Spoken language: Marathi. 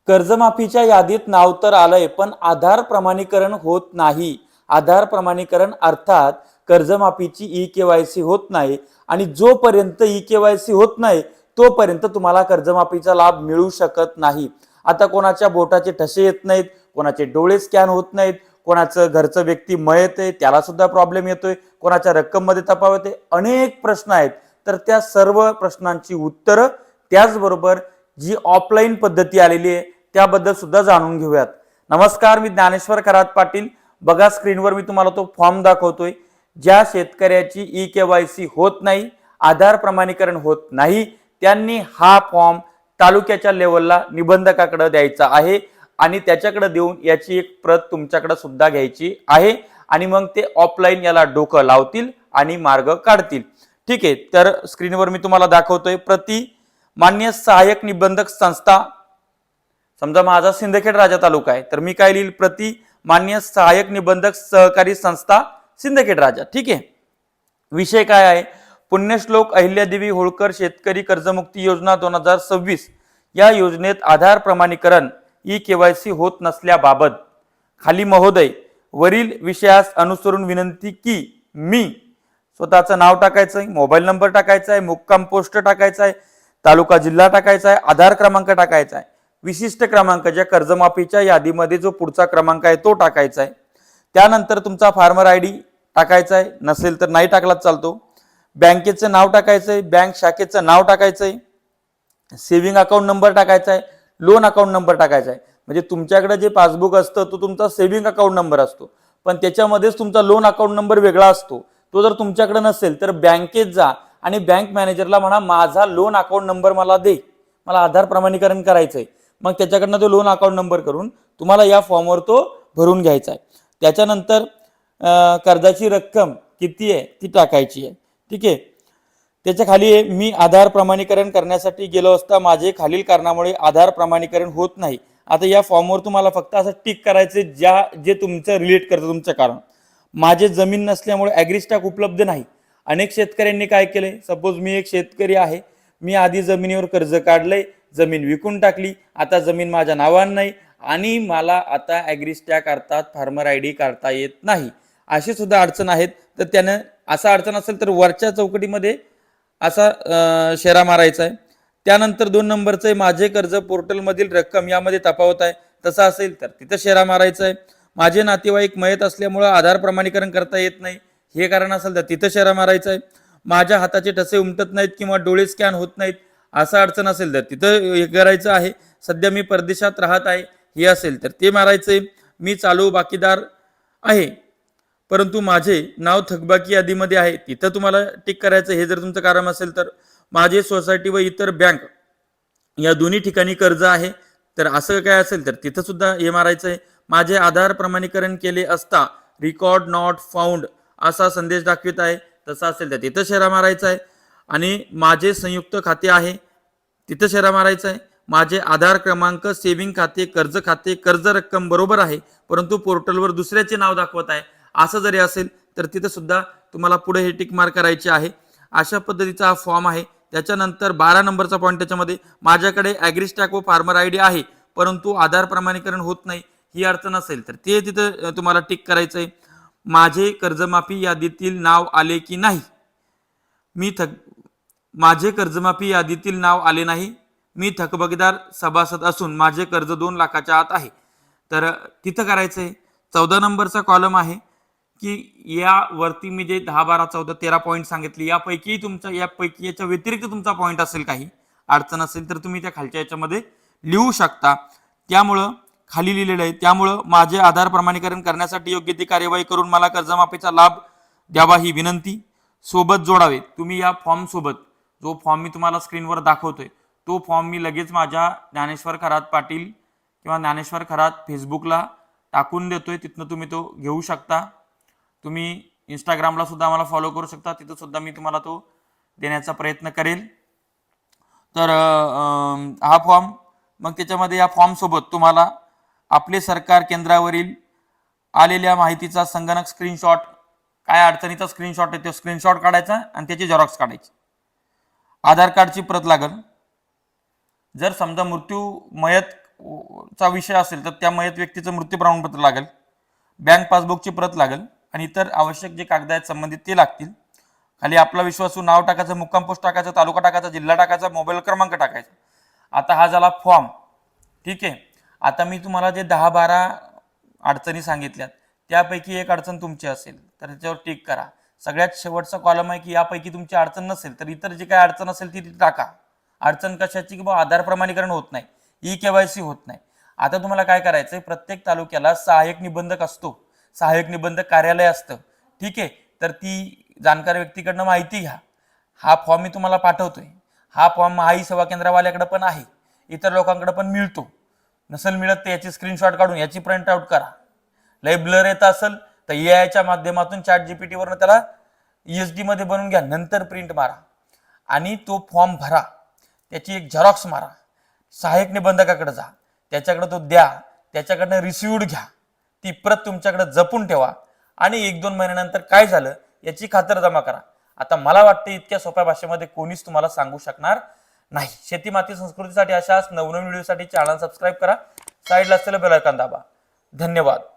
कर्जमाफीच्या यादीत नाव तर आलंय, पण आधार प्रमाणीकरण होत नाही. आधार प्रमाणीकरण अर्थात कर्जमाफीची ई-केवायसी होत नाही आणि जोपर्यंत ई-केवायसी होत नाही तोपर्यंत तुम्हाला कर्जमाफीचा लाभ मिळू शकत नाही. आता कोणाच्या बोटाचे ठसे येत नाहीत, कोणाचे डोळे स्कॅन होत नाहीत, कोणाचं घरचं व्यक्ती मयत आहे त्याला सुद्धा प्रॉब्लेम येतोय, कोणाच्या रक्कम मध्ये तफावत आहे, अनेक प्रश्न आहेत. तर त्या सर्व प्रश्नांची उत्तरं त्याचबरोबर जी ऑफलाईन पद्धती आलेली आहे त्याबद्दल सुद्धा जाणून घेऊयात. नमस्कार, मी ज्ञानेश्वर खरात पाटील. बघा स्क्रीनवर मी तुम्हाला तो फॉर्म दाखवतोय. ज्या शेतकऱ्याची ई-केवायसी होत नाही, आधार प्रमाणीकरण होत नाही, त्यांनी हा फॉर्म तालुक्याच्या लेवलला निबंधकाकडे द्यायचा आहे आणि त्याच्याकडे देऊन याची एक प्रत तुमच्याकडे सुद्धा घ्यायची आहे आणि मग ते ऑफलाईन याला डोकं लावतील आणि मार्ग काढतील. ठीक आहे, तर स्क्रीनवर मी तुम्हाला दाखवतोय. प्रति मान्य सहाय्यक निबंधक संस्था, समजा माझा सिंदखेड राजा तालुका आहे तर मी काय लिहिल, प्रति मान्य सहाय्यक निबंधक सहकारी संस्था सिंदखेड राजा. ठीक आहे. विषय काय आहे, पुण्यश्लोक अहिल्यादेवी होळकर शेतकरी कर्जमुक्ती योजना 2026 या योजनेत आधार प्रमाणीकरण ई-केवायसी होत नसल्याबाबत खाली महोदय वरील विषयास अनुसरून विनंती की मी स्वतःचं नाव टाकायचंय, मोबाईल नंबर टाकायचा आहे, मुक्काम पोस्ट टाकायचा आहे, तालुका जिल्हा टाकायचा आहे, आधार क्रमांक टाकायचा आहे, विशिष्ट क्रमांक ज्या कर्जमाफीच्या यादीमध्ये जो पुढचा क्रमांक आहे तो टाकायचा आहे. त्यानंतर तुमचा फार्मर आयडी टाकायचा आहे, नसेल तर नाही टाकलाच चालतो. बँकेचं नाव टाकायचं आहे, बँक शाखेचं नाव टाकायचं आहे, सेव्हिंग अकाउंट नंबर टाकायचा आहे, लोन अकाउंट नंबर टाकायचा आहे. म्हणजे तुमच्याकडे जे पासबुक असतं तो तुमचा सेव्हिंग अकाउंट नंबर असतो, पण त्याच्यामध्येच तुमचा लोन अकाउंट नंबर वेगळा असतो. तो जर तुमच्याकडे नसेल तर बँकेत जा आणि बँक मॅनेजरला म्हणा माझा लोन अकाउंट नंबर मला दे, मला आधार प्रमाणीकरण करायचंय. मग त्याच्याकडनं तो लोन अकाउंट नंबर करून तुम्हाला या फॉर्मवर तो भरून घ्यायचा आहे. त्याच्यानंतर कर्जाची रक्कम किती आहे ती टाकायची आहे. ठीक आहे. त्याच्या खाली आहे, मी आधार प्रमाणीकरण करण्यासाठी गेलो असता माझे खालील कारणामुळे आधार प्रमाणीकरण होत नाही. आता या फॉर्मवर तुम्हाला फक्त असं टिक करायचे जे तुमचं रिलेट करतं तुमचं कारण. माझे जमीन नसल्यामुळे ॲग्रीस्टॅक उपलब्ध नाही. अनेक शेतकऱ्यांनी काय केले, सपोज मी एक शेतकरी आहे, मी आधी जमिनीवर कर्ज काढलंय, जमीन विकून टाकली, आता जमीन माझ्या नावावर नाही आणि मला आता ॲग्रीस्टॅक अर्थात फार्मर आयडी काढता येत नाही, अशी सुद्धा अडचण आहेत. तर त्यानं असा अडचण असेल तर वरच्या चौकटीमध्ये असा शेरा मारायचा आहे. त्यानंतर 2 नंबरचं आहे, माझे कर्ज पोर्टलमधील रक्कम यामध्ये तफावत आहे, तसं असेल तर तिथं शेरा मारायचा आहे. माझे नातेवाईक मयत असल्यामुळे आधार प्रमाणीकरण करता येत नाही, हे कारण असेल तर तिथं शेरा मारायचा आहे. माझ्या हाताचे ठसे उमटत नाहीत किंवा डोळे स्कॅन होत नाहीत असं अडचण असेल तर तिथं हे करायचं आहे. सध्या मी परदेशात राहत आहे हे असेल तर ते मारायचंय. मी चालू बाकीदार आहे परंतु माझे नाव थकबाकी यादीमध्ये आहे, तिथं तुम्हाला टिक करायचं हे जर तुमचं कारण असेल तर. माझे सोसायटी व इतर बँक या दोन्ही ठिकाणी कर्ज आहे तर असं काय असेल तर तिथं सुद्धा हे मारायचं आहे. माझे आधार प्रमाणीकरण केले असता रिकॉर्ड नॉट फाउंड असा संदेश दाखवित आहे, तसं असेल तर तिथं शेरा मारायचा आहे. आणि माझे संयुक्त खाते आहे तिथं शेरा मारायचा आहे. माझे आधार क्रमांक, सेव्हिंग खाते, कर्ज खाते, कर्ज रक्कम बरोबर आहे परंतु पोर्टलवर दुसऱ्याचे नाव दाखवत आहे असं जरी असेल तर तिथं सुद्धा तुम्हाला पुढे हे टिक मार्क करायचे आहे. अशा पद्धतीचा हा फॉर्म आहे. त्याच्यानंतर 12 नंबरचा पॉईंट त्याच्यामध्ये, माझ्याकडे ॲग्रीस्टॅक व फार्मर आयडी आहे परंतु आधार प्रमाणीकरण होत नाही ही अडचण असेल तर ते तिथं तुम्हाला टिक करायचं आहे. माझे कर्जमाफी यादीतील नाव आले की नाही, माझे कर्जमाफी यादीतील नाव आले नाही, मी थकबाकीदार सभासद असून माझे कर्ज 2 लाखाच्या आत आहे तर तिथं करायचं आहे. 14 नंबरचा कॉलम आहे की यावरती मी जे 10, 12, 14, 13 पॉईंट सांगितले यापैकी याच्या व्यतिरिक्त तुमचा पॉईंट असेल, काही अडचण असेल तर तुम्ही त्या खालच्या याच्यामध्ये लिहू शकता. त्यामुळं खाली लिहिलेलं आहे, त्यामुळं माझे आधार प्रमाणीकरण करण्यासाठी योग्य ती कार्यवाही करून मला कर्जमाफीचा लाभ द्यावा ही विनंती. सोबत जोडावे, तुम्ही या फॉर्म सोबत जो फॉर्म मी तुम्हाला स्क्रीनवर दाखवतोय तो फॉर्म मी लगेच माझ्या ज्ञानेश्वर खरात पाटील किंवा ज्ञानेश्वर खरात फेसबुकला टाकून देतोय, तिथनं तुम्ही तो घेऊ शकता. तुम्ही इंस्टाग्रामला सुद्धा आम्हाला फॉलो करू शकता, तिथं सुद्धा मी तुम्हाला तो देण्याचा प्रयत्न करेल. तर हा फॉर्म, मग त्याच्यामध्ये या फॉर्म सोबत तुम्हाला आपले सरकार केंद्रावरील आलेल्या माहितीचा संगणक स्क्रीनशॉट, काय अडचणीचा स्क्रीनशॉट आहे तो स्क्रीनशॉट काढायचा आणि त्याची झेरॉक्स काढायची. आधार कार्डची प्रत लागल. जर समजा मयत चा विषय असेल तर त्या मयत व्यक्तीचं मृत्यू प्रमाणपत्र लागेल, बँक पासबुकची प्रत लागेल आणि इतर आवश्यक जे कागद आहेत संबंधित ते लागतील. खाली आपला विश्वासू नाव टाकायचं, मुक्काम पोस्ट टाकायचं, तालुका टाकायचा, जिल्हा टाकायचा, मोबाईल क्रमांक टाकायचा. आता हा झाला फॉर्म. ठीक आहे. आता मी तुम्हाला जे 10-12 अडचणी सांगितल्यात त्यापैकी एक अडचण तुमची असेल तर त्याच्यावर टिक करा. सगळ्यात शेवटचा कॉलम आहे की यापैकी तुमची अडचण नसेल तर इतर जी काही अडचण असेल ती तिथे टाका. अडचण कशाची की बा आधार प्रमाणीकरण होत नाही, ई-केवायसी होत नाही. आता तुम्हाला काय करायचंय, प्रत्येक तालुक्याला सहाय्यक निबंधक असतो, सहाय्यक निबंधक कार्यालय असतं. ठीक आहे. तर ती जाणकार व्यक्तीकडनं माहिती घ्या. हा फॉर्म मी तुम्हाला पाठवतोय. हा फॉर्म महाई सेवा केंद्रवाल्याकडे पण आहे, इतर लोकांकडे पण मिळतो. नसेल मिळत तर याची स्क्रीनशॉट काढून याची प्रिंट आउट करा. लय ब्लर येत असेल तर एआयच्या माध्यमातून ChatGPT वरनं त्याला ESD मध्ये बनवून घ्या, नंतर प्रिंट मारा आणि तो फॉर्म भरा. त्याची एक झेरॉक्स मारा, सहाय्यक निबंधकाकडे जा, त्याच्याकडे तो द्या, त्याच्याकडनं रिसिव्ड घ्या. ती प्रत तुमच्याकडे जपून ठेवा आणि 1-2 महिन्यानंतर काय झालं याची खातरजमा करा. आता मला वाटतं इतक्या सोप्या भाषेमध्ये कोणीच तुम्हाला सांगू शकणार नाही. शेती माती संस्कृतीसाठी अशाच नवनवीन व्हिडिओसाठी चॅनल सबस्क्राईब करा, साईडला असलेलं बेल आयकॉन दाबा. धन्यवाद.